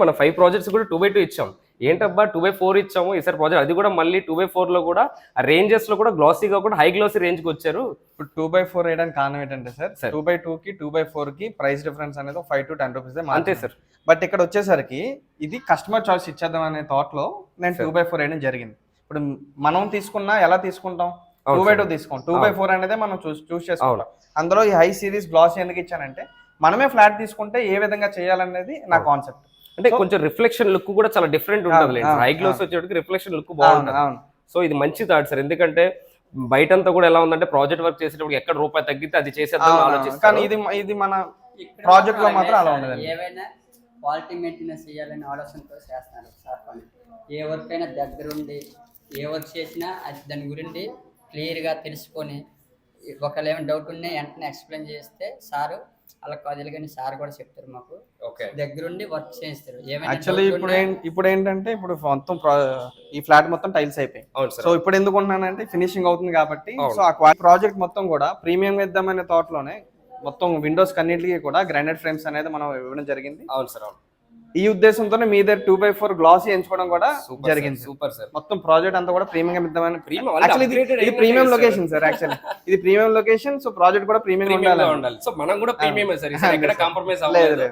మన 5 ప్రాజెక్ట్స్ కూడా 2x2 ఇచ్చాం. ఏంటబ్బా 2x4 ఇచ్చాము ఈసారి ప్రాజెక్ట్, అది కూడా మళ్ళీ 2x4 లో కూడా ఆ రేంజెస్ లో కూడా గ్లాసీగా కూడా హై గ్లాసీ రేంజ్ కి వచ్చారు. ఇప్పుడు 2x4 వేయడానికి కారణం ఏంటంటే సార్ 2x2 కి 2x4 కి ప్రైస్ డిఫరెన్స్ అనేది 5 to 10 రూపీస్ అంతే సార్. బట్ ఇక్కడ వచ్చేసరికి ఇది కస్టమర్ చాయిస్ ఇచ్చేద్దాం అనే థాట్ లో నేను 2x4 వేయడం జరిగింది. ఇప్పుడు మనం తీసుకున్నా ఎలా తీసుకుంటాం, 2x2 తీసుకోం, 2x4 అనేది మనం చూస్ చేసుకోవాలి. అందులో ఈ హై సిరీస్ గ్లాసీ ఎందుకు ఇచ్చానంటే మనమే ఫ్లాట్ తీసుకుంటే ఏ విధంగా చేయాలనేది నా కాన్సెప్ట్. అంటే కొంచెం రిఫ్లెక్షన్ లుక్ కూడా చాలా డిఫరెంట్ ఉంటుంది. హై గ్లోస్ వచ్చేటికి రిఫ్లెక్షన్ లుక్ బాగుంటుంది. సో ఇది మంచి థాట్ సార్, ఎందుకంటే బయటంతా కూడా ఎలా ఉందంటే ప్రాజెక్ట్ వర్క్ చేసేటప్పుడు ఎక్కడ రూపాయి తగ్గితే అది చేసేద్దాం ఆలోచిస్తాం. కానీ ఇది మన ప్రాజెక్ట్ లో మాత్రం అలా ఉండదు. ఏవైనా క్వాలిటీ మెయింటెనెన్స్ చేయాలని ఆలోచనతో చేస్తున్నారు సార్ పని. ఏ వర్క్ అయినా దగ్గరుండి ఏ వర్క్ చేసినా అది దాని గురించి క్లియర్గా తెలుసుకొని ఒకవేళ ఏమైనా డౌట్ ఉన్నా వెంటనే ఎక్స్ప్లెయిన్ చేస్తే సారు అలా కాదు కానీ సార్ కూడా చెప్తారు మాకు, దగ్గరుండి వర్క్ చేస్తారు. యాక్చువల్లీ ఇప్పుడు ఏంటంటే ఇప్పుడు మొత్తం ఈ ఫ్లాట్ మొత్తం టైల్స్ అయిపోయి, సో ఇప్పుడు ఎందుకు ఉన్నానంటే ఫినిషింగ్ అవుతుంది కాబట్టి. సో ఆ ప్రాజెక్ట్ మొత్తం కూడా ప్రీమియం ఇద్దామనే థాట్ లోనే మొత్తం విండోస్ కన్నింటికి కూడా గ్రానైట్ ఫ్రేమ్స్ అనేది మనం ఇవ్వడం జరిగింది. అవును సార్. ఈ ఉద్దేశంతోనే మీ దగ్గర 2x4 గ్లాసీ ఎంచుకోవడం కూడా జరిగింది. Super sir. మొత్తం ప్రాజెక్ట్ అంతా కూడా ప్రీమియం ఇద్దామని. ఇది ప్రీమియం లొకేషన్ సార్, యాక్చువల్లీ ఇది ప్రీమియం లొకేషన్. సో ప్రాజెక్ట్ కూడా ప్రీమియం ఉండాలి. సో మనం కూడా ప్రీమియం సార్, ఎక్కడ కాంప్రమైజ్ అవ్వలేదు.